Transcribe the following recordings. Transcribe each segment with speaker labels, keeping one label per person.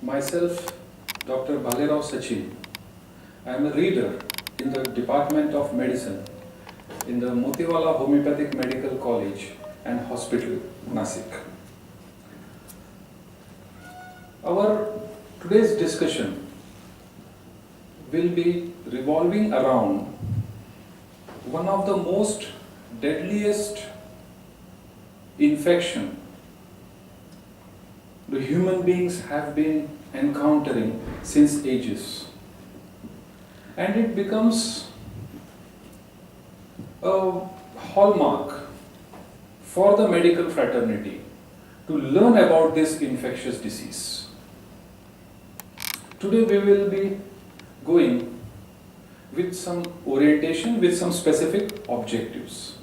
Speaker 1: Myself, Dr. Bhalerao Sachin. I am a reader in the Department of Medicine in the Motiwala Homeopathic Medical College and Hospital, Nasik. Our today's discussion will be revolving around one of the most deadliest infection the human beings have been encountering since ages, and it becomes a hallmark for the medical fraternity to learn about this infectious disease. Today we will be going with some orientation, with some specific objectives.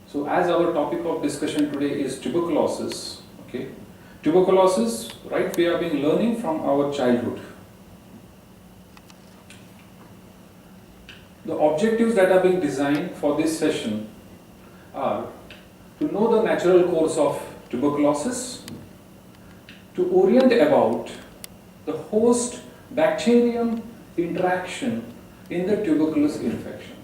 Speaker 1: So as our topic of discussion today is tuberculosis, okay? Tuberculosis, right, we have been learning from our childhood. The objectives that are being designed for this session are to know the natural course of tuberculosis, to orient about the host-bacterium interaction in the tuberculosis infection.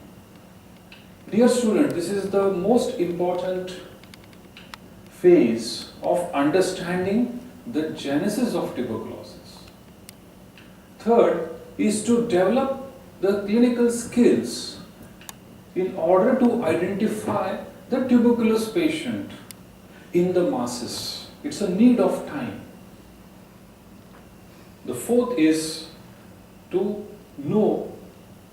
Speaker 1: Dear student, this is the most important phase of understanding the genesis of tuberculosis. Third is to develop the clinical skills in order to identify the tuberculosis patient in the masses. It's a need of time. The fourth is to know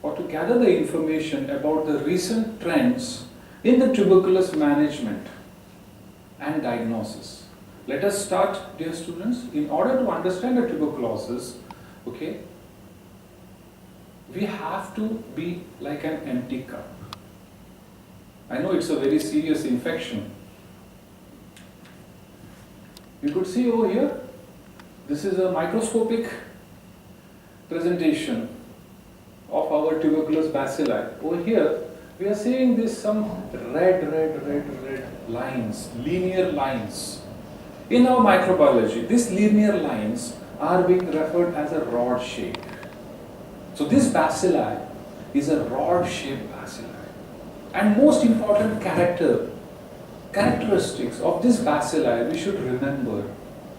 Speaker 1: or to gather the information about the recent trends in the tuberculosis management and diagnosis. Let us start, dear students. In order to understand the tuberculosis, okay, we have to be like an empty cup. I know it's a very serious infection. You could see over here, this is a microscopic presentation of our tuberculosis bacilli. Over here, we are seeing this some red lines, linear lines. In our microbiology, these linear lines are being referred as a rod shape. So this bacilli is a rod shaped bacilli. And most important characteristics of this bacilli, we should remember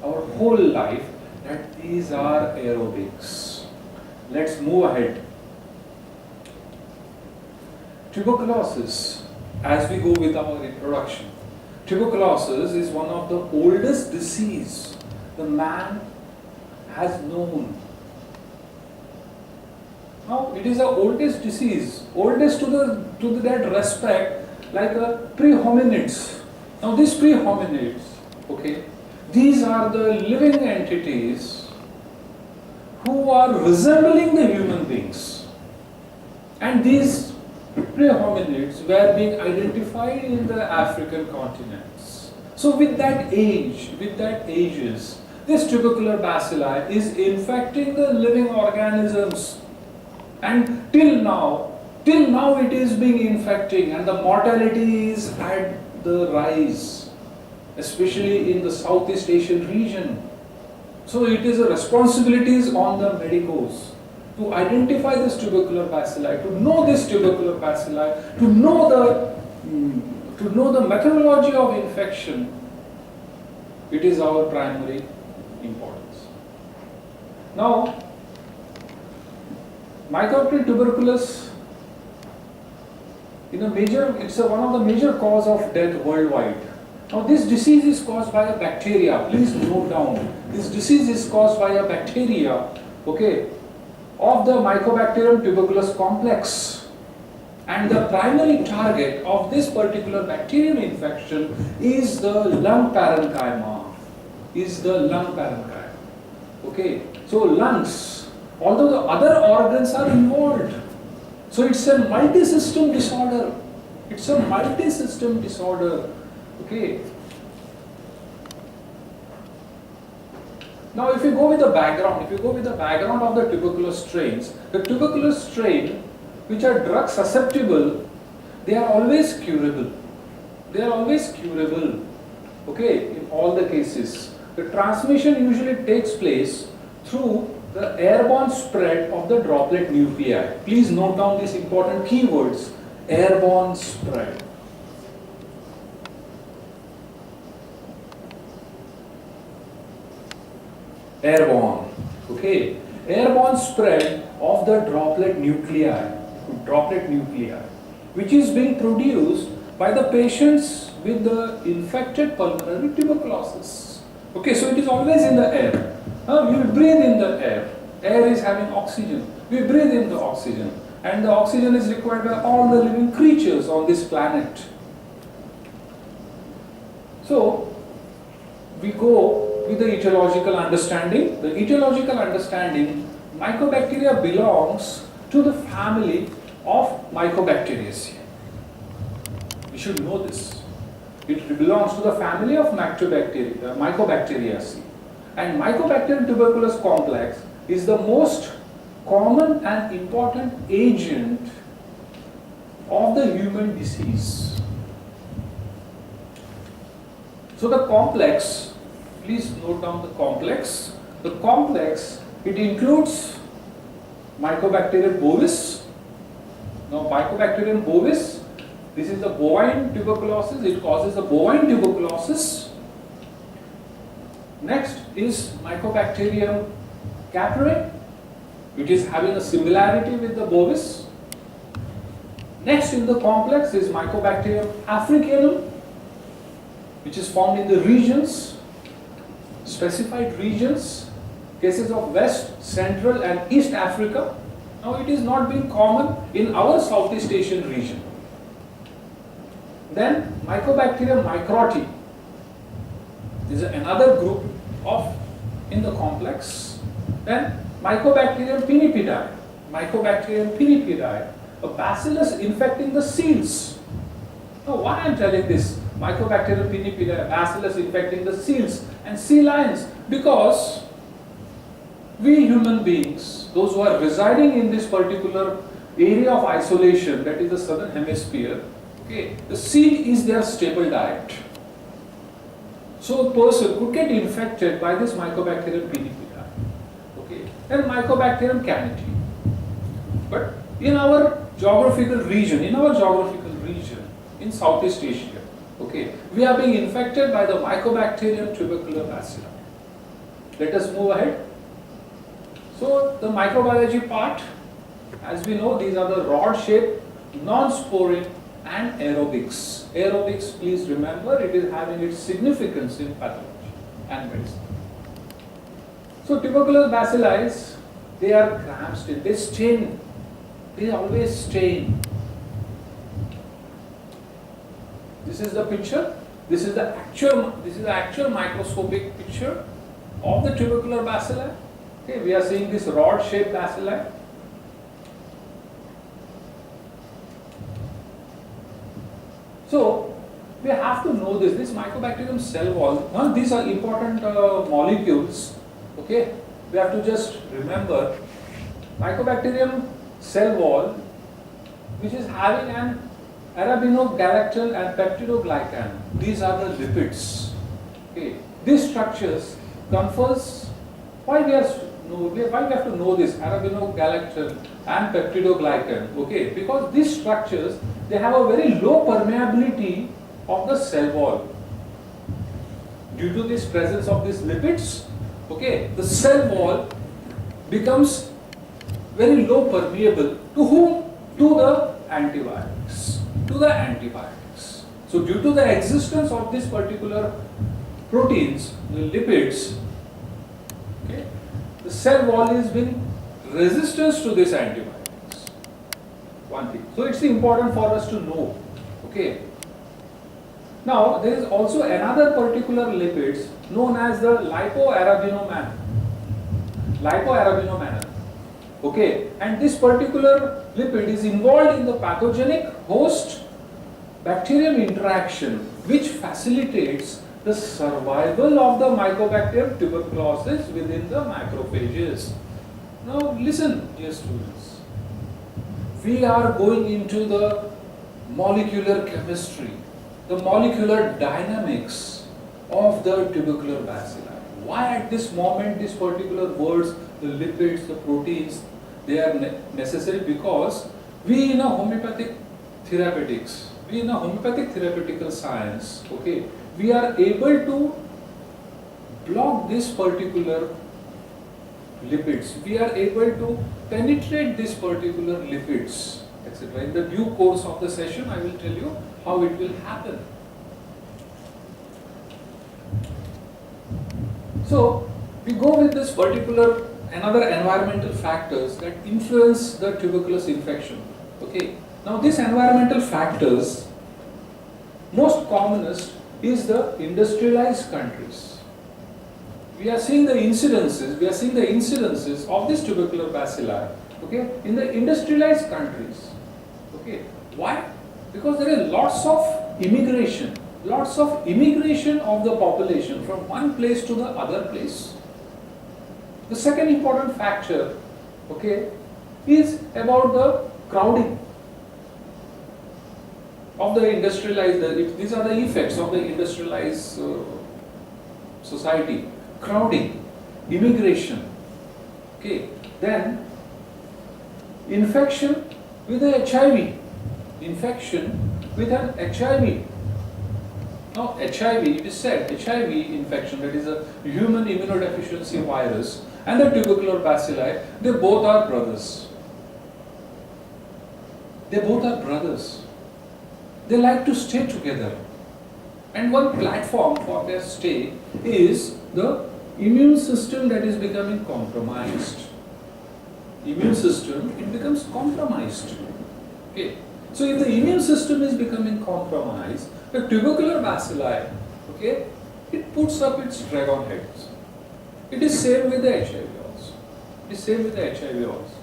Speaker 1: our whole life that these are aerobics. Let's move ahead. Tuberculosis, as we go with our introduction, tuberculosis is one of the oldest disease the man has known. Now, it is the oldest disease, oldest to that respect, like pre-hominids. Now, these pre-hominids, okay, these are the living entities who are resembling the human beings, and these pre-hominids were being identified in the African continents. So with that ages, this tubercular bacilli is infecting the living organisms, and till now it is being infecting, and the mortality is at the rise, especially in the Southeast Asian region. So it is a responsibilities on the medicos to identify this tubercular bacilli, to know this tubercular bacilli, to know the methodology of infection. It is our primary importance. Now, mycobacterial tuberculosis it's one of the major cause of death worldwide. Now, this disease is caused by a bacteria. Please note down. This disease is caused by a bacteria, okay, of the Mycobacterium tuberculosis complex, and the primary target of this particular bacterial infection is the lung parenchyma. Okay, so lungs, although the other organs are involved, so it's a multi-system disorder. Okay. Now, if you go with the background of the tuberculosis strains, the tuberculosis strain which are drug susceptible, they are always curable. Okay, in all the cases. The transmission usually takes place through the airborne spread of the droplet nuclei. Please note down these important keywords: airborne spread. Airborne, okay? Airborne spread of the droplet nuclei, which is being produced by the patients with the infected pulmonary tuberculosis. Okay, so it is always in the air. We breathe in the air. Air is having oxygen. We breathe in the oxygen. And the oxygen is required by all the living creatures on this planet. So, we go with the etiological understanding. The etiological understanding, Mycobacteria belongs to the family of Mycobacteriaceae. You should know this. It belongs to the family of Mycobacteriaceae. And Mycobacterium tuberculosis complex is the most common and important agent of the human disease. So the complex, please note down the complex. The complex, it includes Mycobacterium bovis. Now Mycobacterium bovis, this is the bovine tuberculosis. It causes the bovine tuberculosis. Next is Mycobacterium capreae, which is having a similarity with the bovis. Next in the complex is Mycobacterium africanum, which is found in the regions, specified regions, cases of West, Central and East Africa. Now it is not being common in our Southeast Asian region. Then Mycobacterium microti is another group in the complex. Then Mycobacterium pinnipedia, a bacillus infecting the seals. Now why I am telling this? Mycobacterium pinnipedia, a bacillus infecting the seals and sea lions, because we human beings, those who are residing in this particular area of isolation, that is the southern hemisphere, okay, the seal is their staple diet. So a person could get infected by this Mycobacterium pinnipedia, okay, and Mycobacterium caneti. But in our geographical region, in Southeast Asia, okay, we are being infected by the Mycobacterium tubercular bacilli. Let us move ahead. So the microbiology part, as we know, these are the rod-shaped, non-sporing and aerobics. Aerobics, please remember, it is having its significance in pathology and medicine. So tubercular bacilli, they are cramps, they stain, they always stain. This is the picture. This is the actual microscopic picture of the tubercular bacilli. Okay, we are seeing this rod-shaped bacilli. So we have to know this Mycobacterium cell wall. These are important molecules. Okay, we have to just remember Mycobacterium cell wall, which is having an arabinogalactol and peptidoglycan. These are the lipids. Okay, these structures confers. Why we have to know this arabinogalactol and peptidoglycan? Okay, because these structures, they have a very low permeability of the cell wall. Due to this presence of these lipids, okay, the cell wall becomes very low permeable. To whom? To the antibiotics. So due to the existence of this particular proteins, the lipids, okay, the cell wall is being resistant to this antibiotics. One thing. So it's important for us to know. Okay. Now there is also another particular lipids known as the lipoarabinomannan. Okay, and this particular lipid is involved in the pathogenic host bacterium interaction, which facilitates the survival of the Mycobacterium tuberculosis within the macrophages. Now listen, dear students, we are going into the molecular chemistry, the molecular dynamics of the tubercular bacilli. Why at this moment these particular words, the lipids, the proteins, they are necessary? Because we in a homeopathic therapeutics, we in a homeopathic therapeutical science, okay, we are able to block this particular lipids. We are able to penetrate this particular lipids, etc. In the due course of the session, I will tell you how it will happen. So, we go with this particular another environmental factors that influence the tuberculosis infection. Okay. Now, these environmental factors, most commonest is the industrialized countries. We are seeing the incidences of this tubercular bacilli, okay, in the industrialized countries. Okay. Why? Because there is lots of immigration of the population from one place to the other place. The second important factor, okay, is about the crowding of the industrialized, these are the effects of the industrialized society. Crowding, immigration, okay, then infection with the HIV, Now HIV, it is said, HIV infection, that is a human immunodeficiency virus, and the tubercular bacilli, they both are brothers. They like to stay together. And one platform for their stay is the immune system that is becoming compromised. Immune system, it becomes compromised. Okay. So if the immune system is becoming compromised, the tubercular bacilli, okay, it puts up its dragon heads. It is same with the HIV also.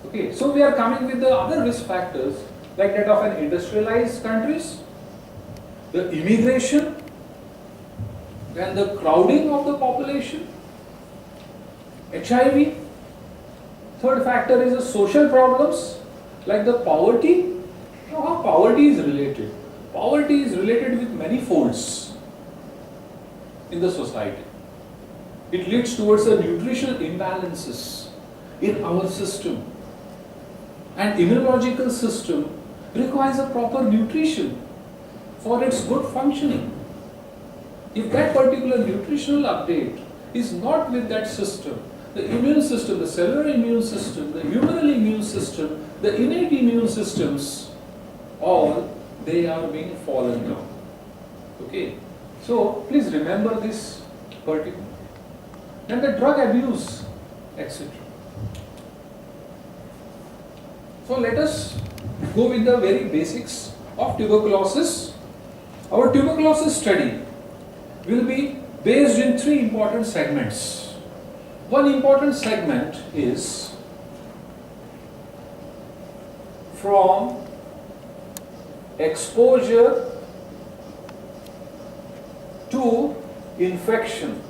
Speaker 1: Okay, so we are coming with the other risk factors like that of an industrialized countries, the immigration, then the crowding of the population, HIV. Third factor is the social problems like the poverty. Now how poverty is related? Poverty is related with many folds in the society. It leads towards the nutritional imbalances in our system. And immunological system requires a proper nutrition for its good functioning. If that particular nutritional update is not with that system, the immune system, the cellular immune system, the humoral immune system, the innate immune systems, all they are being fallen down. Okay. So please remember this particular. Then the drug abuse, etc. So let us go with the very basics of tuberculosis. Our tuberculosis study will be based in three important segments. One important segment is from exposure to infection.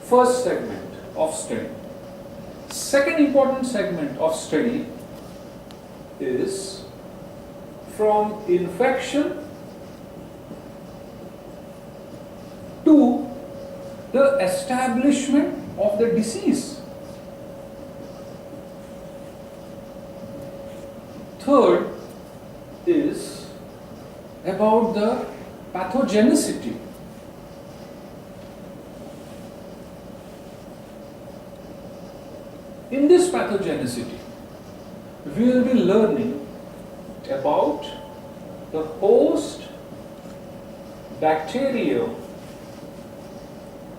Speaker 1: First segment of study. Second important segment of study is from infection to the establishment of the disease. Third is about the pathogenicity. In this pathogenicity, we will be learning about the host bacterial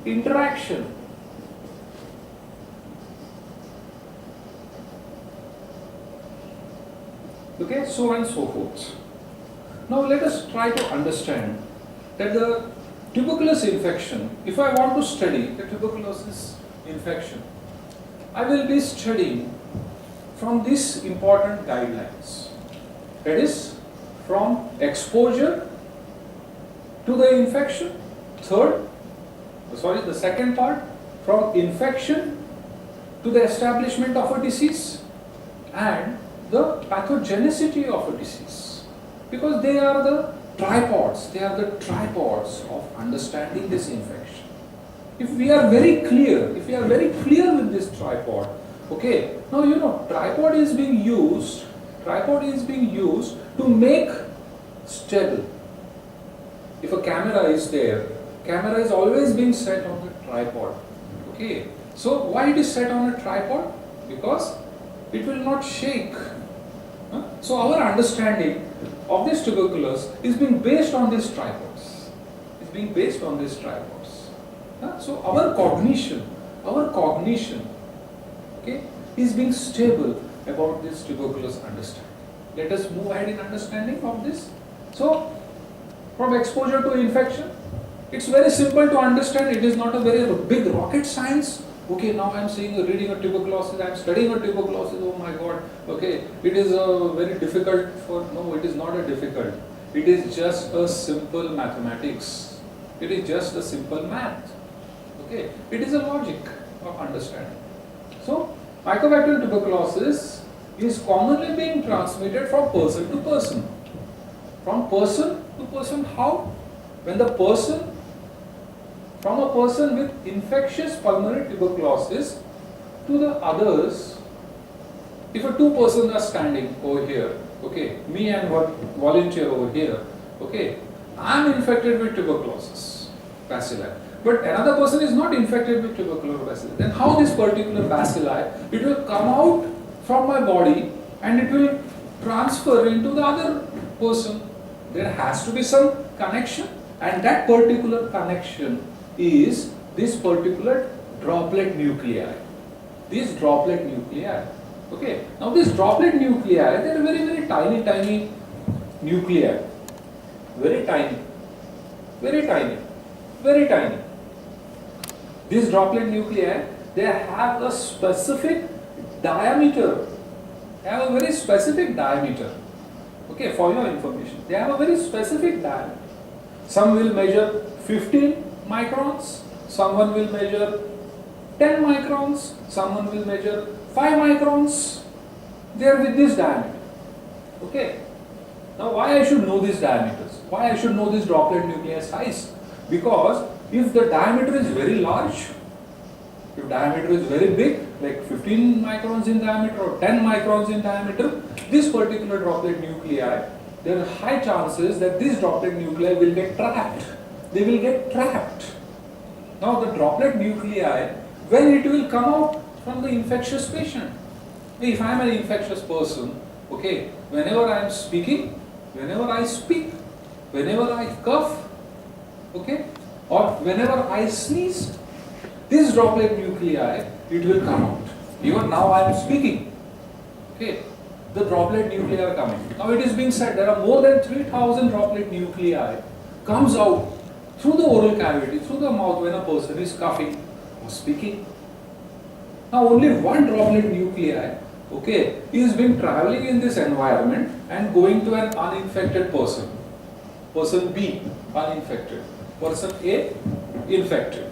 Speaker 1: interaction okay, so and so forth. Now let us try to understand that the tuberculosis infection, if I want to study the tuberculosis infection, I will be studying from these important guidelines. That is, from exposure to the infection. The second part, from infection to the establishment of a disease, and the pathogenicity of a disease, because they are the tripods. They are the tripods of understanding this infection. If we are very clear with this tripod, okay, now tripod is being used to make stable. If a camera is there, camera is always being set on the tripod, okay. So why it is set on a tripod? Because it will not shake. So our understanding of this tuberculosis is being based on these tripods. So our cognition, okay, is being stable about this tuberculosis understanding. Let us move ahead in understanding of this. So from exposure to infection, it's very simple to understand. It is not a very big rocket science. Okay, now I am reading a tuberculosis, I am studying a tuberculosis, oh my god, okay, it is very difficult no, it is not a difficult. It is just a simple mathematics. It is just a simple math. Okay, it is a logic of understanding. So, mycobacterial tuberculosis is commonly being transmitted from person to person. From person to person, how? When from a person with infectious pulmonary tuberculosis to the others, if two persons are standing over here, okay, me and one volunteer over here, okay, I am infected with tuberculosis bacilli, but another person is not infected with tuberculosis bacilli. Then how this particular bacilli, it will come out from my body and it will transfer into the other person. There has to be some connection, and that particular connection is this particular droplet nuclei. These droplet nuclei. Okay. Now these droplet nuclei, they are very, very tiny nuclei. Very tiny. These droplet nuclei, they have a specific diameter. They have a very specific diameter. Okay, for your information. They have a very specific diameter. Some will measure 15 microns, someone will measure 10 microns, someone will measure 5 microns. They are with this diameter. Okay. Now why I should know these diameters? Why I should know this droplet nuclei size? Because if the diameter is very large, if diameter is very big, like 15 microns in diameter or 10 microns in diameter, this particular droplet nuclei, there are high chances that this droplet nuclei will get trapped. They will get trapped. Now the droplet nuclei, when it will come out from the infectious patient. If I am an infectious person, okay, whenever I am speaking, whenever I speak, whenever I cough, okay, or whenever I sneeze, this droplet nuclei, it will come out. Even now I am speaking, okay, the droplet nuclei are coming. Now it is being said there are more than 3,000 droplet nuclei comes out through the oral cavity, through the mouth when a person is coughing or speaking. Now only one droplet nuclei, okay, is being traveling in this environment and going to an uninfected person. Person B, uninfected. Person A, infected.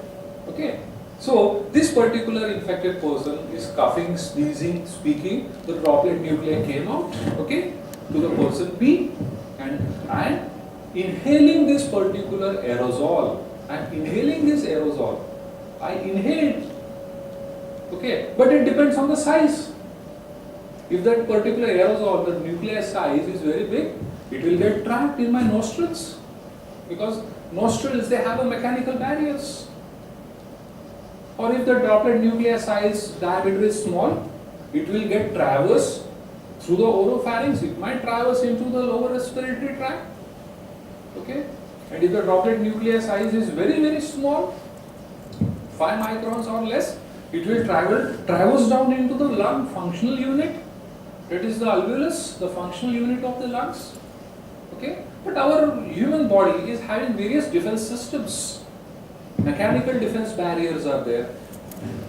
Speaker 1: Okay. So this particular infected person is coughing, sneezing, speaking. The droplet nuclei came out, okay, to the person B, and inhaling this particular aerosol. I am inhaling this aerosol. I inhaled. Okay, but it depends on the size. If that particular aerosol, the nuclei size is very big, it will get trapped in my nostrils, because nostrils, they have a mechanical barriers. Or if the droplet nuclei size diameter is small, it will get traversed through the oropharynx. It might traverse into the lower respiratory tract. Okay, and if the droplet nuclei size is very, very small, 5 microns or less, it will traverse down into the lung functional unit. That is the alveolus, the functional unit of the lungs. Okay, but our human body is having various defense systems. Mechanical defense barriers are there,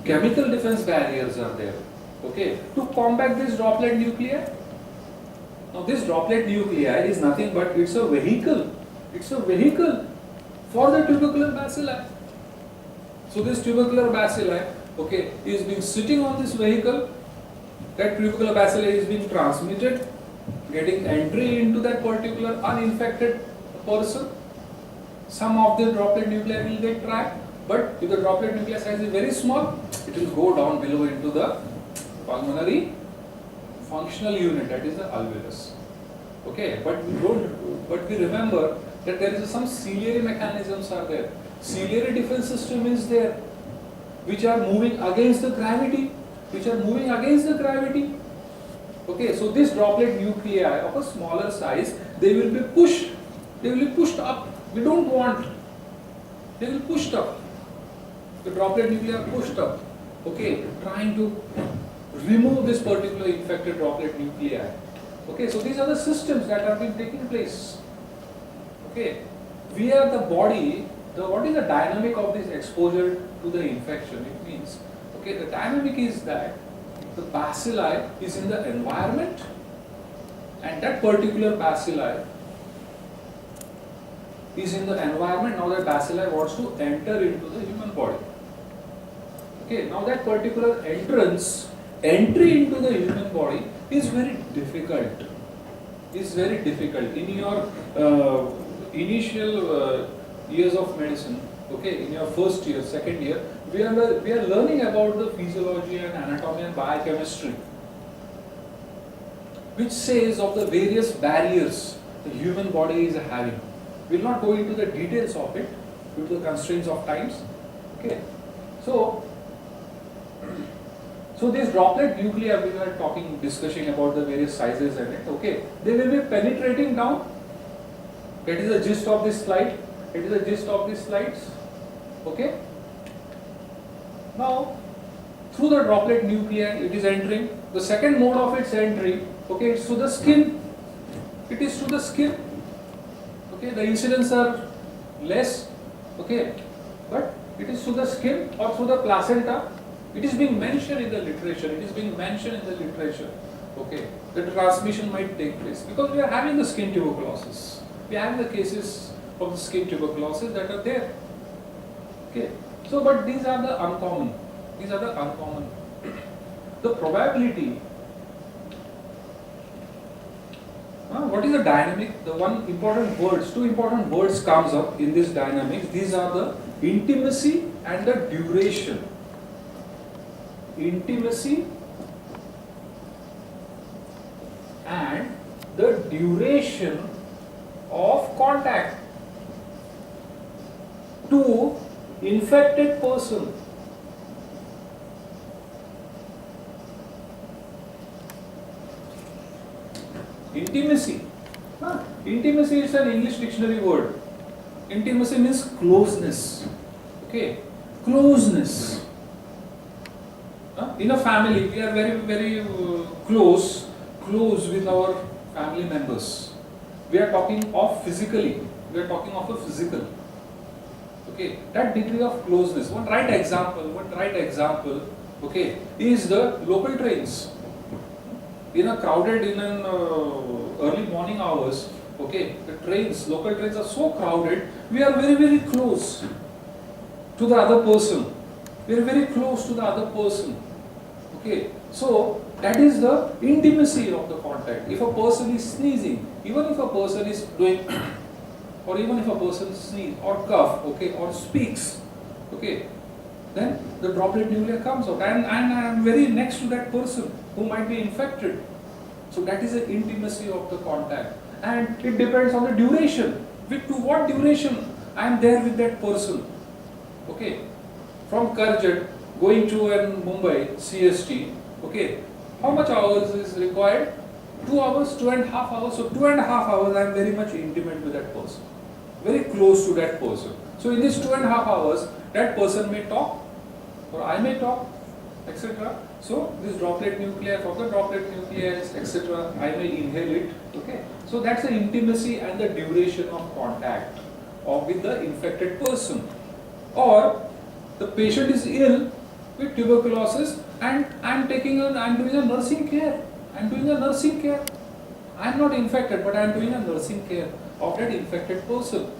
Speaker 1: chemical defense barriers are there, okay, to combat this droplet nuclei. Now this droplet nuclei is nothing but it's a vehicle. It's a vehicle for the tubercular bacilli. So this tubercular bacilli, okay, is being sitting on this vehicle. That tubercular bacilli is being transmitted, getting entry into that particular uninfected person, some of the droplet nuclei will get trapped, but if the droplet nuclei size is very small, it will go down below into the pulmonary functional unit, that is the alveolus. Okay, but we remember that there is some ciliary mechanisms are there. Ciliary defense system is there, which are moving against the gravity, Okay, so this droplet nuclei of a smaller size, they will be pushed up. We don't want, they will pushed up. The droplet nuclei are pushed up. Okay, trying to remove this particular infected droplet nuclei. Okay, so these are the systems that have been taking place. Okay, we are the body. What is the dynamic of this exposure to the infection? It means, okay, the dynamic is that the bacilli is in the environment, and that particular bacilli is in the environment. Now that bacilli wants to enter into the human body. Okay, now that particular entry into the human body is very difficult. In your initial years of medicine, okay, in your first year, second year, we are learning about the physiology and anatomy and biochemistry, which says of the various barriers the human body is having. We will not go into the details of it due to the constraints of times. Okay, so these droplet nuclei we were discussing about the various sizes and it. Okay, they will be penetrating down. That is the gist of this slide. Okay. Now, through the droplet nuclei, it is entering. The second mode of its entry, okay, it's to the skin. Okay, the incidents are less. Okay, but it is through the skin or through the placenta. It is being mentioned in the literature. Okay, the transmission might take place because we are having the skin tuberculosis. We have the cases of the skin tuberculosis that are there. Okay, so but these are the uncommon. The probability. What is the dynamic? The two important words comes up in this dynamics. These are the intimacy and the duration. Intimacy and the duration of contact to infected person. Intimacy. Intimacy is an English dictionary word. Intimacy means closeness. Okay, closeness. In a family, we are very close with our family members. We are talking of physically. Okay, that degree of closeness. One right example. Okay, is the local trains. In an early morning hours. Okay, local trains are so crowded. We are very close to the other person. Okay, so that is the intimacy of the contact. If a person is sneezing, even if a person is doing, or even if a person sneezes or cough, okay, or speaks, okay, then the droplet nuclei comes out, and I am very next to that person who might be infected. So that is the intimacy of the contact, and it depends on the duration. To what duration I am there with that person. Okay, from Karjat going to Mumbai CST, okay, how much hours is required? 2 hours, 2.5 hours. So 2.5 hours I am very much intimate with that person, very close to that person. So in this 2.5 hours, that person may talk, or I may talk, etc. So this droplet nuclei, from the droplet nuclei, etc. I may inhale it. Okay. So that's the intimacy and the duration of contact with the infected person. Or the patient is ill with tuberculosis, and I'm doing a nursing care. I'm not infected, but I'm doing a nursing care of that infected person.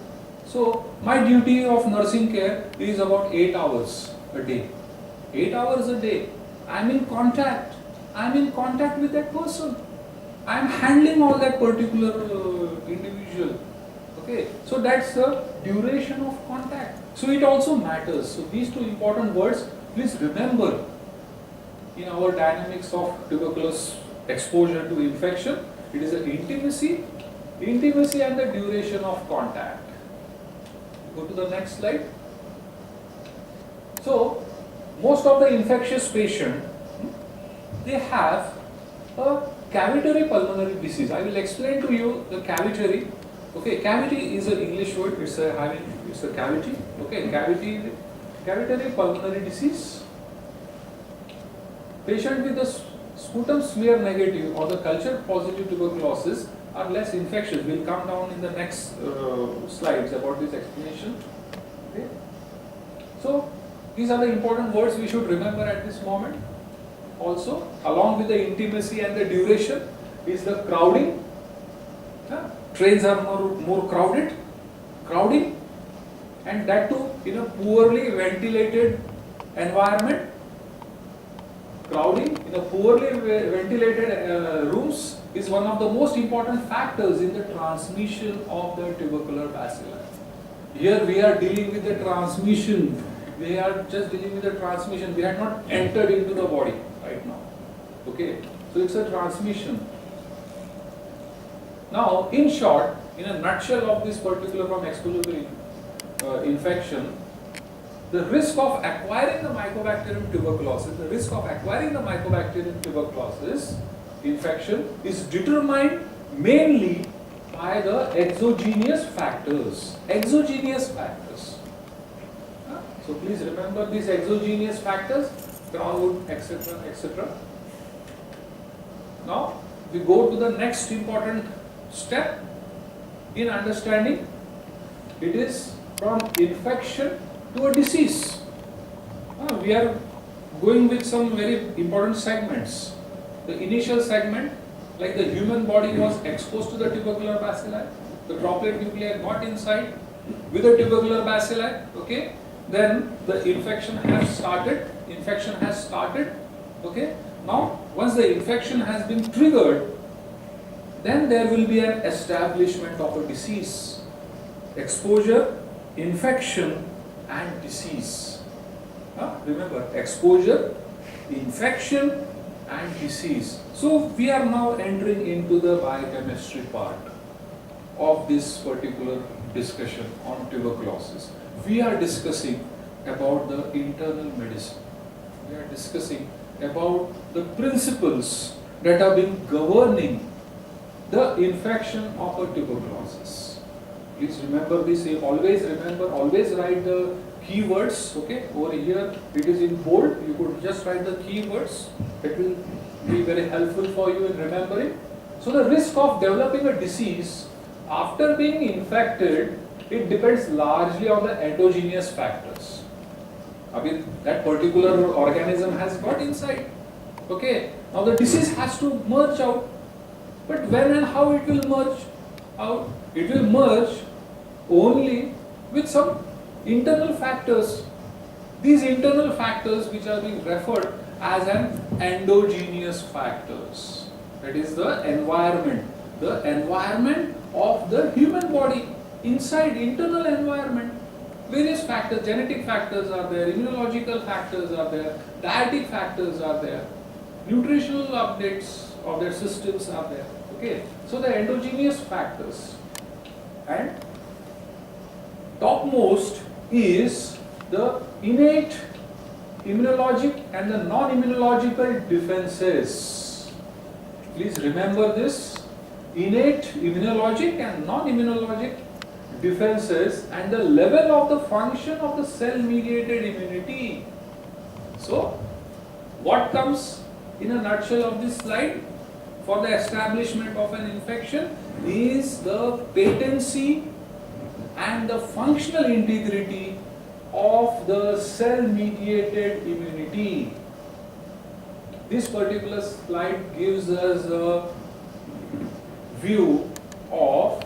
Speaker 1: So my duty of nursing care is about 8 hours a day. 8 hours a day. I'm in contact with that person. I'm handling all that particular individual. Okay, so that's the duration of contact. So it also matters. So these two important words, please remember in our dynamics of tuberculosis exposure to infection. It is the intimacy and the duration of contact. Go to the next slide. So most of the infectious patient, they have a cavitary pulmonary disease. I will explain to you the cavitary. Okay, cavity is an English word. It's a cavity. Okay, cavitary pulmonary disease. Patient with the sputum smear negative or the culture positive tuberculosis are less infectious. We'll come down in the next slides about this explanation. Okay. So these are the important words we should remember at this moment. Also, along with the intimacy and the duration, is the crowding. Trains are more crowding, and that too in a poorly ventilated environment. Crowding in a poorly ventilated rooms is one of the most important factors in the transmission of the tubercular bacilli. Here we are dealing with the transmission. We are just dealing with the transmission. We have not entered into the body right now. Okay, so it's a transmission. Now, in short, in a nutshell of this particular from exposure to infection, the risk of acquiring the Mycobacterium tuberculosis infection is determined mainly by the exogenous factors. So please remember these exogenous factors, crowd, etc., etc. Now we go to the next important step in understanding. It is from infection to a disease. We are going with some very important segments. The initial segment, like the human body was exposed to the tubercular bacilli, the droplet nuclei got inside with the tubercular bacilli. Okay, then the infection has started. Okay, now once the infection has been triggered, then there will be an establishment of a disease. Exposure, infection, and disease. Remember, exposure, infection, and disease. So we are now entering into the biochemistry part of this particular discussion on tuberculosis. We are discussing about the internal medicine. We are discussing about the principles that have been governing the infection of a tuberculosis. Please remember this. Always remember. Always write the keywords. Okay. Over here it is in bold. You could just write the keywords. It will be very helpful for you in remembering. So the risk of developing a disease after being infected, it depends largely on the endogenous factors. I mean, that particular organism has got inside. Okay. Now the disease has to merge out. But when and how it will merge out? It will merge only with some internal factors. These internal factors which are being referred as an endogenous factors. That is the environment of the human body, inside internal environment. Various factors, genetic factors are there, immunological factors are there, dietetic factors are there, nutritional updates of their systems are there. Okay, so the endogenous factors. And topmost is the innate immunologic and the non-immunological defenses. Please remember this: innate immunologic and non-immunologic defenses and the level of the function of the cell-mediated immunity. So, what comes in a nutshell of this slide for the establishment of an infection is the patency and the functional integrity of the cell-mediated immunity. This particular slide gives us a view of